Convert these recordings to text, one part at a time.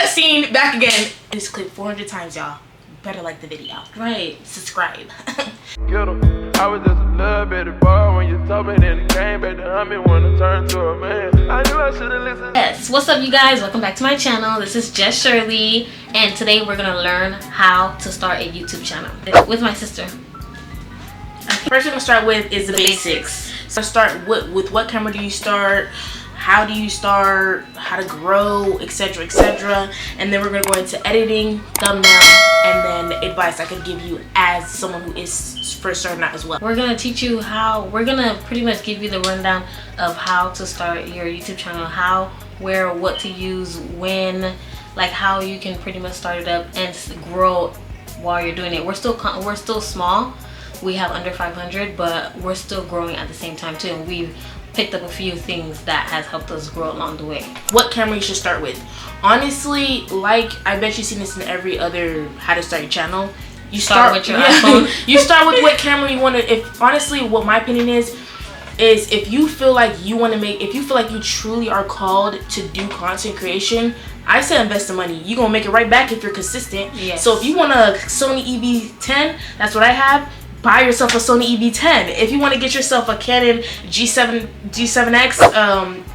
Justine back again. This clip 400 times, y'all. Better like the video. Right. Subscribe. I was just a little bit of boy when you told me that it came back to hunt me when I turned to a man. I knew I should have listened. Yes, what's up you guys? Welcome back to my channel. This is Just.Sherleyy, and today we're gonna learn how to start a YouTube channel with my sister. First we're gonna start with is the basics. So start with what camera do you start? How do you start? How to grow, etc., etc. And then we're gonna go into editing, thumbnail, and then advice I could give you as someone who is first starting out as well. We're gonna teach you how. We're gonna pretty much give you the rundown of how to start your YouTube channel, how, where, what to use, when, like how you can pretty much start it up and grow while you're doing it. We're still small. We have under 500, but we're still growing at the same time too. And we've picked up a few things that has helped us grow along the way. What camera you should start with? Honestly, like I bet you've seen this in every other how to start your channel. You start with your iPhone. You start with what camera you want to. If honestly, what my opinion is if you feel like you want to make, if you feel like you truly are called to do content creation, I say invest the money. You're gonna make it right back if you're consistent. Yes. So if you want a Sony EV10, that's what I have. Buy yourself a Sony EV10. If you want to get yourself a Canon G7X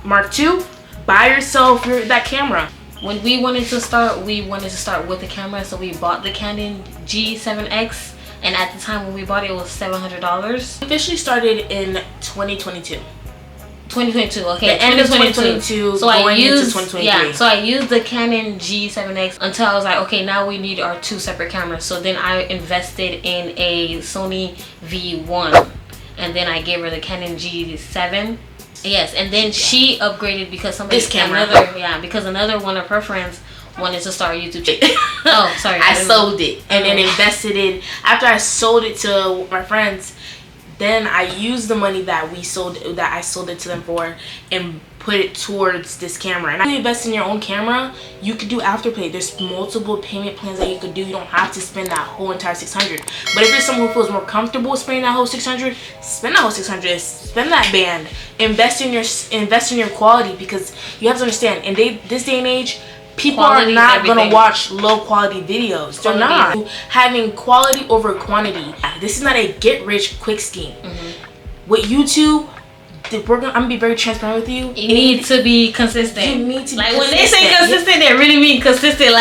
Mark II, buy yourself that camera. When we wanted to start with the camera, so we bought the Canon G7X, and at the time when we bought it, it was $700. Officially started in 2022. 2022, okay. The end of 2022, so I used, into 2023. yeah, so I used the Canon G7X until I was like, okay, now we need our two separate cameras. So then I invested in a Sony V1, and then I gave her the Canon G7. Yes, and then she upgraded because another one of her friends wanted to start a YouTube channel. Oh, sorry. I sold it and then invested in. After I sold it to my friends, then I used the money that I sold it to them for and put it towards this camera. And if you invest in your own camera, you could do afterpay. There's multiple payment plans that you could do. You don't have to spend that whole entire 600. But if you're someone who feels more comfortable spending that whole 600, spend that whole 600. Spend that band. Invest in your quality, because you have to understand in this day and age, people are not going to watch low quality videos. They're not. Having quality over quantity. This is not a get rich quick scheme. With YouTube, I'm going to be very transparent with you. You need to be consistent. You need to be consistent. When they say consistent, they really mean consistent.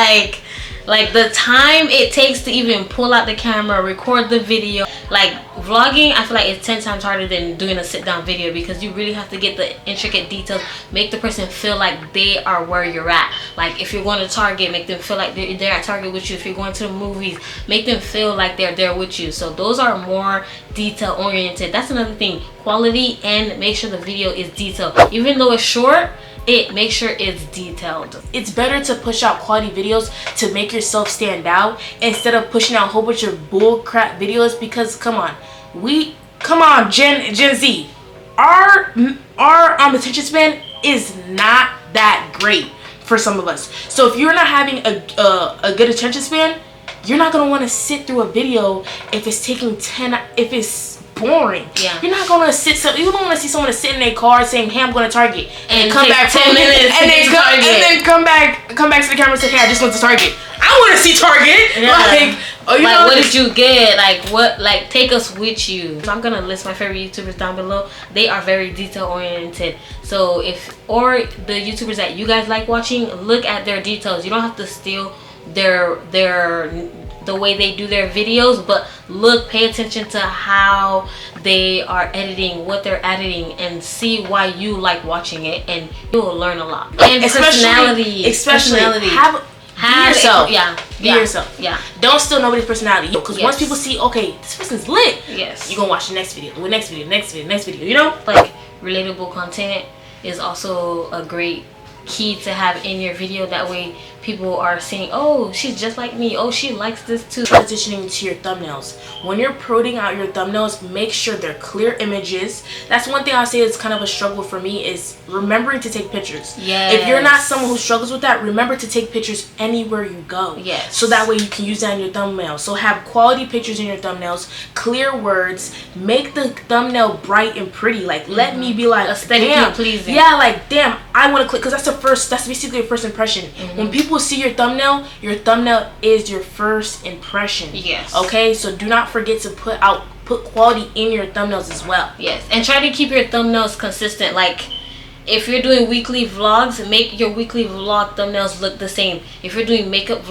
Like the time it takes to even pull out the camera, record the video. Like vlogging, I feel like it's 10 times harder than doing a sit down video, because you really have to get the intricate details, make the person feel like they are where you're at. Like if you're going to Target, make them feel like they're at Target with you. If you're going to the movies, make them feel like they're there with you. So those are more detail oriented. That's another thing, quality, and make sure the video is detailed. Even though it's short, make sure it's detailed. It's better to push out quality videos to make yourself stand out instead of pushing out a whole bunch of bull crap videos, because come on Gen Z, our attention span is not that great for some of us. So if you're not having a good attention span, you're not going to want to sit through a video if it's taking if it's boring. Yeah. You're not gonna you don't want to see someone sit in their car saying, "Hey, I'm going to Target," and come back 10 minutes and then come back to the camera and say, "Hey, I just went to Target. I want to see Target." Yeah. What did you get? Like take us with you. So I'm gonna list my favorite YouTubers down below. They are very detail oriented. So or the YouTubers that you guys like watching, look at their details. You don't have to steal the way they do their videos, but pay attention to how they are editing, what they're editing, and see why you like watching it, and you will learn a lot. And personality. Be yourself. Be yourself. Yeah. Don't steal nobody's personality, because once people see, okay, this person's lit, yes, you're gonna watch the next video, next video. You know, like relatable content is also a great key to have in your video. That way people are seeing, oh, she's just like me, oh, she likes this too. Transitioning to your thumbnails, when you're putting out your thumbnails, make sure they're clear images. That's one thing I'll say is kind of a struggle for me, is remembering to take pictures. Yes. If you're not someone who struggles with that, remember to take pictures anywhere you go. Yes. So that way you can use that in your thumbnail. So have quality pictures in your thumbnails, clear words, make the thumbnail bright and pretty. Like let me be like, aesthetically pleasing. Yeah, like damn, I want to click, because that's the that's basically your first impression. When people see your thumbnail is your first impression. Yes. Okay, so do not forget to put quality in your thumbnails as well. Yes, and try to keep your thumbnails consistent. Like, if you're doing weekly vlogs, make your weekly vlog thumbnails look the same. If you're doing makeup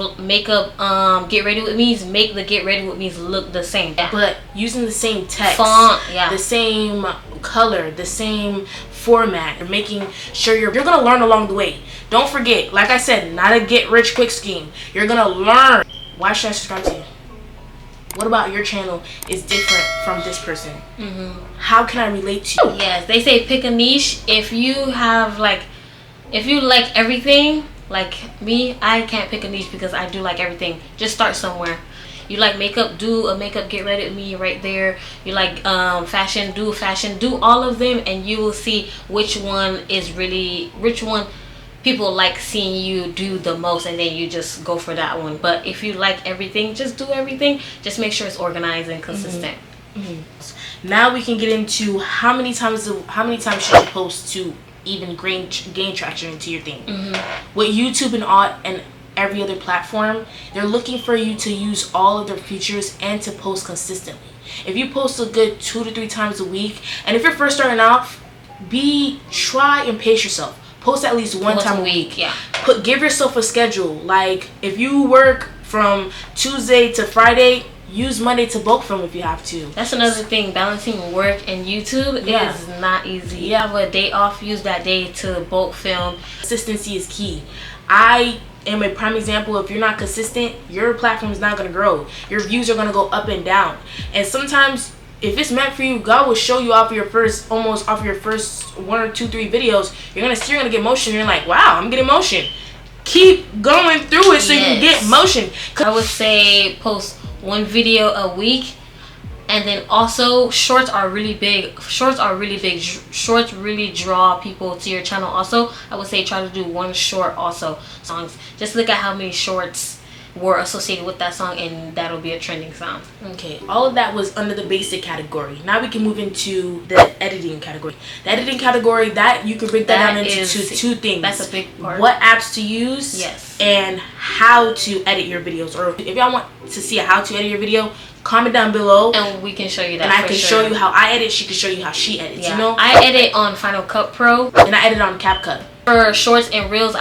get ready with me's, make the get ready with me's look the same. But using the same text, font, the same color, the same format. You're making sure you're gonna learn along the way. Don't forget, like I said, not a get rich quick scheme. You're gonna learn. Why should I subscribe to you? What about your channel is different from this person? How can I relate to you? Yes, they say pick a niche. If you like everything, like me, I can't pick a niche because I do like everything. Just start somewhere. You like makeup, do a makeup get ready with me right there. You like fashion, do all of them, and you will see which one people like seeing you do the most, and then you just go for that one. But if you like everything, just do everything. Just make sure it's organized and consistent. Now we can get into how many times should you post to even gain traction into your thing. With YouTube and every other platform, they're looking for you to use all of their features and to post consistently. If you post a good 2 to 3 times a week, and if you're first starting off, try and pace yourself. Post at least one time a week. Yeah. Give yourself a schedule. Like, if you work from Tuesday to Friday, use Monday to bulk film if you have to. That's another thing. Balancing work and YouTube is not easy. You have a day off, use that day to bulk film. Consistency is key. I am a prime example. If you're not consistent, your platform is not going to grow. Your views are going to go up and down. And sometimes, if it's meant for you, God will show you off your first 1 or 2, 3 videos. You're gonna get motion. You're like, wow, I'm getting motion. Keep going through it so you can get motion. I would say post 1 video a week, and then also shorts are really big. Shorts really draw people to your channel. Also, I would say try to do 1 short also songs. Just look at how many shorts were associated with that song, and that'll be a trending song. Okay, all of that was under the basic category. Now we can move into the editing category. The editing category, that you can break that down into two things. That's a big part. What apps to use, and how to edit your videos. Or if y'all want to see how to edit your video, comment down below, and we can show you that. And I can show you how I edit. She can show you how she edits. You know, I edit on Final Cut Pro, and I edit on CapCut. For shorts and reels,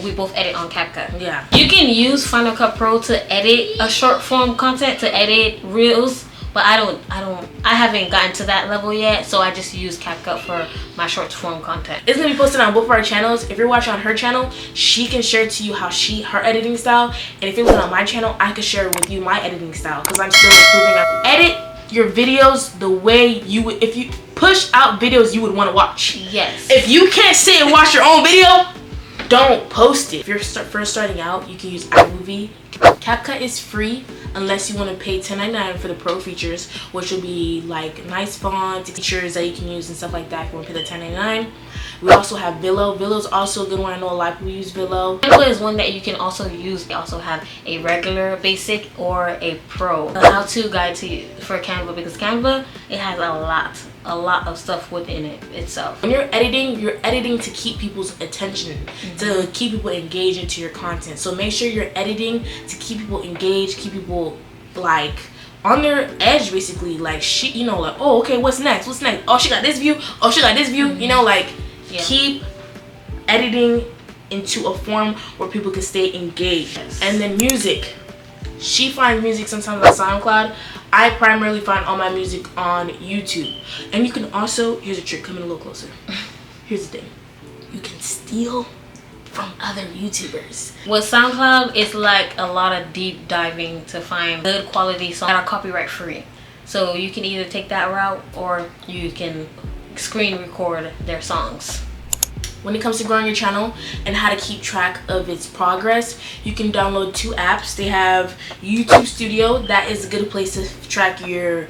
we both edit on CapCut. Yeah. You can use Final Cut Pro to edit a short form content, to edit reels, but I haven't gotten to that level yet, so I just use CapCut for my short form content. It's gonna be posted on both of our channels. If you're watching on her channel, she can share to you how her editing style, and if you're looking on my channel, I can share with you my editing style, because I'm still improving. Edit your videos the way you would if you push out videos you would want to watch. Yes. If you can't sit and watch your own video, don't post it. If you're first starting out, you can use iMovie. CapCut is free unless you want to pay $10.99 for the pro features, which will be like nice font features that you can use and stuff like that if you want to pay the $10.99. We also have Velo. Velo is also a good one. I know a lot of people use Velo. Canva is one that you can also use. They also have a regular, basic, or a pro. A how-to guide for Canva, because Canva, it has a lot of stuff within it itself. When you're editing to keep people's attention, to keep people engaged into your content. So make sure you're editing to keep people engaged, keep people like on their edge, basically. Like like, oh, okay, what's next? Oh, she got this view. Oh, she got this view. You know, like, keep editing into a form where people can stay engaged. And then music. She finds music sometimes on SoundCloud. I primarily find all my music on YouTube. And you can also, here's a trick, come in a little closer. Here's the thing. You can steal from other YouTubers. With SoundCloud, it's like a lot of deep diving to find good quality songs that are copyright free. So you can either take that route, or you can screen record their songs. When it comes to growing your channel and how to keep track of its progress, you can download 2 apps. They have YouTube Studio. That is a good place to track your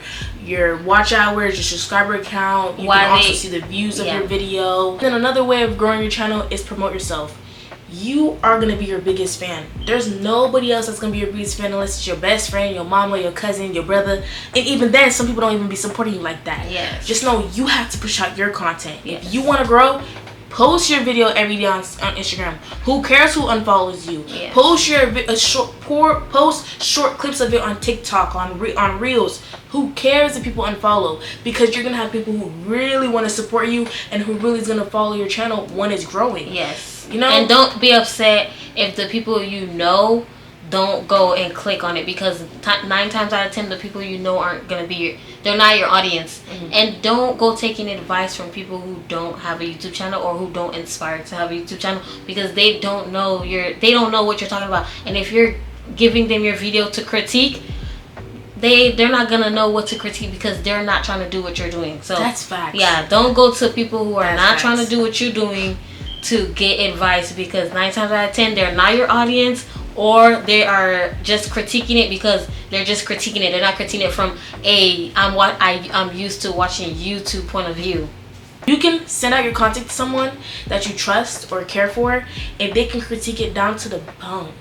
watch hours, your subscriber count. You can also see the views of your video. Then another way of growing your channel is promote yourself. You are going to be your biggest fan. There's nobody else that's going to be your biggest fan unless it's your best friend, your mama, your cousin, your brother. And even then, some people don't even be supporting you like that. Yes. Just know you have to push out your content. Yes. If you want to grow, Post your video every day on Instagram. Who cares who unfollows you? Yes. Post short clips of it on TikTok, on Reels. Who cares if people unfollow? Because you're gonna have people who really want to support you and who really is gonna follow your channel when it's growing. Yes. You know. And don't be upset if the people you know don't go and click on it, because 9 times out of 10 the people you know aren't gonna be they're not your audience. And don't go taking advice from people who don't have a YouTube channel or who don't inspire to have a YouTube channel, because they don't know what you're talking about. And if you're giving them your video to critique, they're not gonna know what to critique, because they're not trying to do what you're doing. So that's facts. Yeah, don't go to people who are not trying to do what you're doing to get advice, because 9 times out of 10 they're not your audience, or they are just critiquing it because they're just critiquing it. They're not critiquing it from I'm used to watching YouTube point of view. You can send out your content to someone that you trust or care for, and they can critique it down to the bone.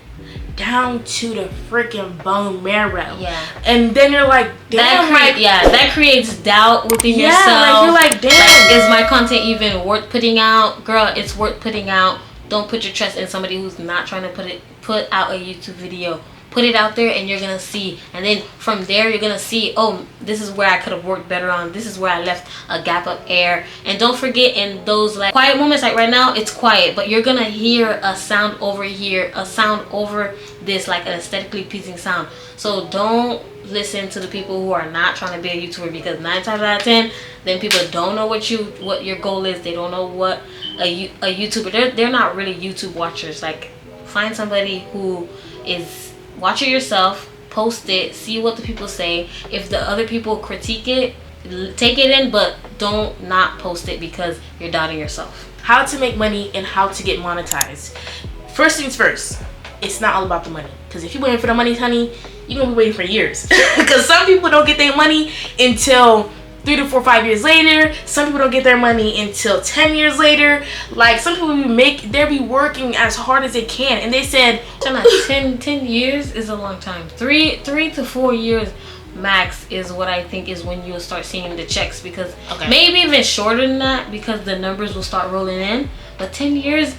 Down to the freaking bone marrow. Yeah. And then you're like, damn, that creates doubt within yourself. Like you're like, damn. Like, is my content even worth putting out? Girl, it's worth putting out. Don't put your trust in somebody who's not trying to put out a YouTube video. Put it out there and you're gonna see, and then from there you're gonna see, oh, this is where I could have worked better on, this is where I left a gap of air. And don't forget, in those like quiet moments, like right now it's quiet, but you're gonna hear a sound over here, a sound over this, like an aesthetically pleasing sound. So don't listen to the people who are not trying to be a YouTuber, because 9 times out of 10 then people don't know what your goal is. They don't know what a YouTuber, they're not really YouTube watchers. Like, find somebody who is, watch it yourself, post it, see what the people say. If the other people critique it, take it in, but don't not post it because you're doubting yourself. How to make money and how to get monetized. First things first, it's not all about the money. Because if you're waiting for the money, honey, you're going to be waiting for years. Because some people don't get their money until 3 to 4, 5 years later. Some people don't get their money until 10 years later. Like, some people they'll be working as hard as they can, and they said 10 years is a long time. 3 to 4 years max is what I think is when you'll start seeing the checks, because maybe even shorter than that, because the numbers will start rolling in. But 10 years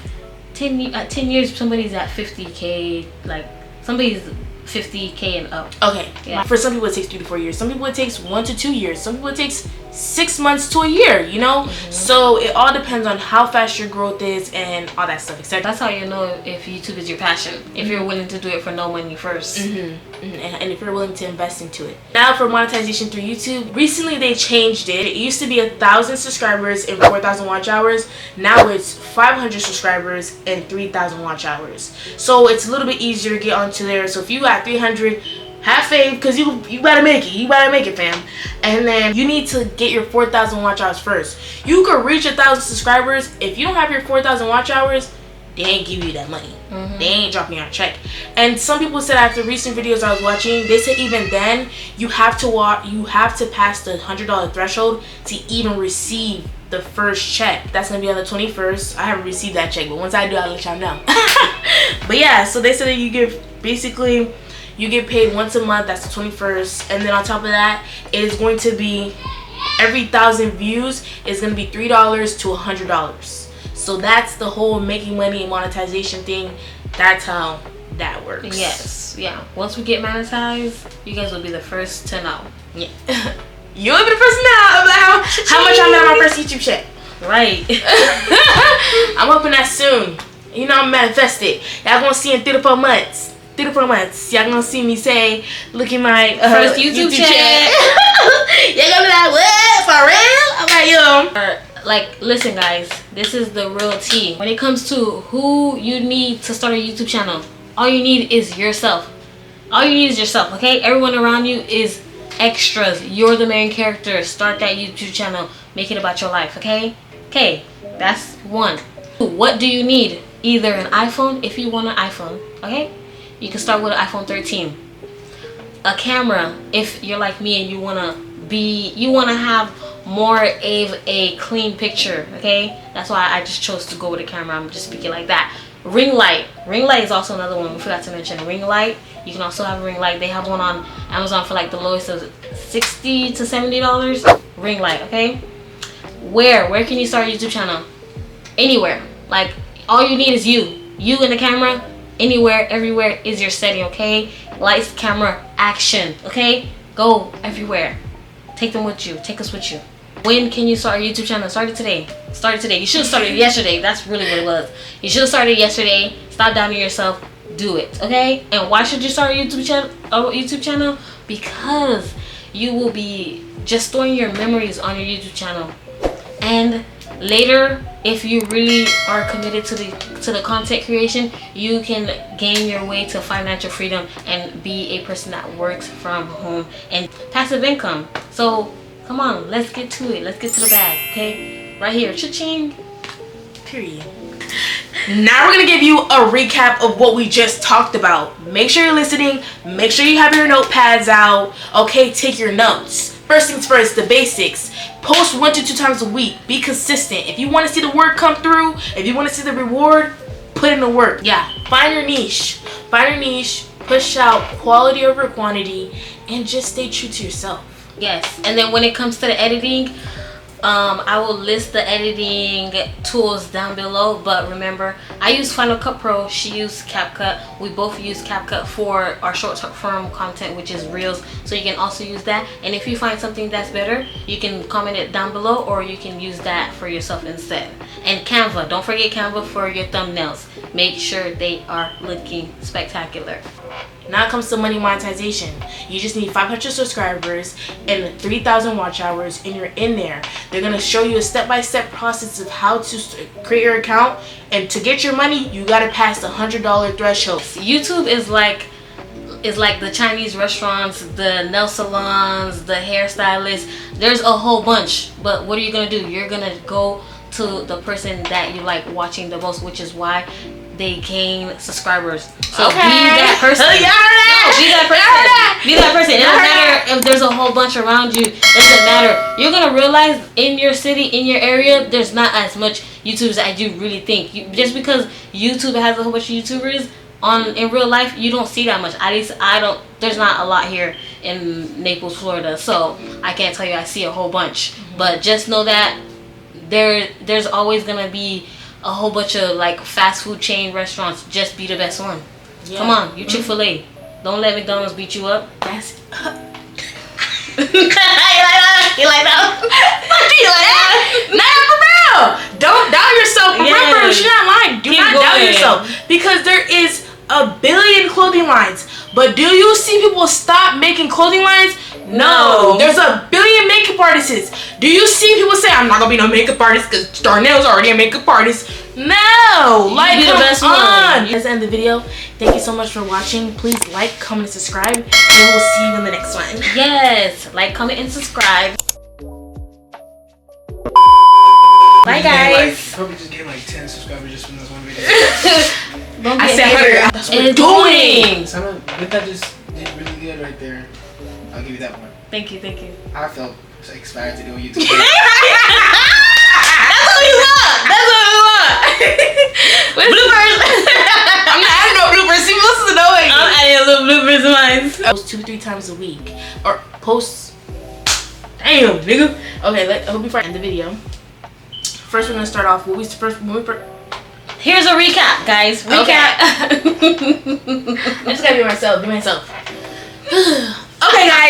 somebody's at 50K, like somebody's 50K and up. Okay. Yeah. For some people it takes 3 to 4 years. Some people it takes 1 to 2 years. Some people it takes 6 months to a year, you know? So it all depends on how fast your growth is and all that stuff, etc. That's how you know if YouTube is your passion. If you're willing to do it for no money first. And if you're willing to invest into it. Now for monetization through YouTube, recently they changed it. It used to be 1,000 subscribers and 4,000 watch hours. Now it's 500 subscribers and 3,000 watch hours. So it's a little bit easier to get onto there. So if you got 300, have faith, because you gotta make it. You gotta make it, fam. And then you need to get your 4,000 watch hours first. You could reach 1,000 subscribers. If you don't have your 4,000 watch hours, they ain't give you that money. They ain't dropping you a check. And some people said, after recent videos I was watching, they said even then you have to pass the $100 threshold to even receive the first check. That's gonna be on the 21st. I haven't received that check, but once I do, I'll let y'all know. But yeah, so they said that you get paid once a month. That's the 21st, and then on top of that, it is going to be every 1,000 views is going to be $3 to $100. So that's the whole making money and monetization thing. That's how that works. Yes, yeah. Once we get monetized, you guys will be the first to know. Yeah. You'll be the first to know about how much I made on my first YouTube check. Right. I'm hoping that soon. You know, I'm manifested. Y'all gonna see in 3 to 4 months. 3 to 4 months. Y'all gonna see me say, look at my first YouTube check. Y'all gonna be like, what? For real? I'm like, yo. Like, listen guys, this is the real tea. When it comes to who you need to start a YouTube channel, all you need is yourself. All you need is yourself, okay? Everyone around you is extras. You're the main character. Start that YouTube channel. Make it about your life, okay? Okay, that's one. What do you need? Either an iPhone, if you want an iPhone, okay? You can start with an iPhone 13. A camera, if you're like me and you wanna have more of a clean picture, okay? That's why I just chose to go with a camera. I'm just speaking like that. Ring light is also another one we forgot to mention. Ring light, you can also have a ring light. They have one on Amazon for like the lowest of $60 to $70. Ring light, okay? Where can you start a YouTube channel? anywhere. Like all you need is you and the camera. Anywhere, everywhere is your setting, okay? Lights, camera, action, okay? Go everywhere. Take them with you. Take us with you. When can you start a YouTube channel? Start it today. Start it today. You should have started yesterday. That's really what it was. You should have started yesterday. Stop doubting yourself. Do it, okay? And why should you start a YouTube channel? Because you will be just storing your memories on your YouTube channel. And later, if you really are committed to the content creation, you can gain your way to financial freedom and be a person that works from home and passive income. So come on, let's get to it. Let's get to the bag, okay? Right here, cha-ching. Period. Now we're gonna give you a recap of what we just talked about. Make sure you're listening. Make sure you have your notepads out. Okay, take your notes. First things first, the basics. Post 1 to 2 times a week. Be consistent. If you want to see the work come through, if you want to see the reward, put in the work. Yeah, find your niche. Find your niche. Push out quality over quantity, and just stay true to yourself. Yes, and then when it comes to the editing, I will list the editing tools down below, but remember, I use Final Cut Pro, she used CapCut. We both use CapCut for our short form content, which is Reels, so you can also use that. And if you find something that's better, you can comment it down below, or you can use that for yourself instead. And Canva, don't forget Canva for your thumbnails. Make sure they are looking spectacular. Now it comes to money monetization. You just need 500 subscribers and 3,000 watch hours, and you're in there. They're gonna show you a step-by-step process of how to create your account, and to get your money, you gotta pass the $100 threshold. YouTube is like the Chinese restaurants, the nail salons, the hairstylists. There's a whole bunch, but what are you gonna do? You're gonna go to the person that you like watching the most, which is why they gain subscribers. So be that person. No, be that person. Be that person. It doesn't matter if there's a whole bunch around you. It doesn't matter. You're gonna realize in your city, in your area, there's not as much YouTubers as you really think. Just because YouTube has a whole bunch of YouTubers in real life, you don't see that much. At least I don't. There's not a lot here in Naples, Florida, so I can't tell you I see a whole bunch. But just know that there's always gonna be a whole bunch of like fast food chain restaurants. Just be the best one. Yeah. Come on, you Chick-fil-A. Don't let McDonald's beat you up. That's You like that? You like that? Nah, for real. Don't doubt yourself. Remember, she's not lying. Do not doubt yourself, because there is a billion clothing lines. But do you see people stop making clothing lines? No. There's a billion makeup artists. Do you see people say, I'm not gonna be no makeup artist because Darnell's already a makeup artist? No. Like, be the best one. That's the end of the video. Thank you so much for watching. Please like, comment, and subscribe, and we'll see you in the next one. Yes, like, comment, and subscribe. Bye, guys. Probably just get like 10 subscribers just from this one video. Don't I get said 100. That's what we're doing. That just did really good right there. I'll give you that one. Thank you, thank you. I felt inspired to do a YouTube. That's what we want. That's what we want. Bloopers. I'm not adding no bloopers. See, listen to knowing. I'm adding a little bloopers in mine. Post 2-3 times a week, or post. Damn, nigga. Okay, I hope you end the video. First, we're gonna start off. Here's a recap, guys. Recap. Okay. I just gotta be myself. Be myself. Okay, guys.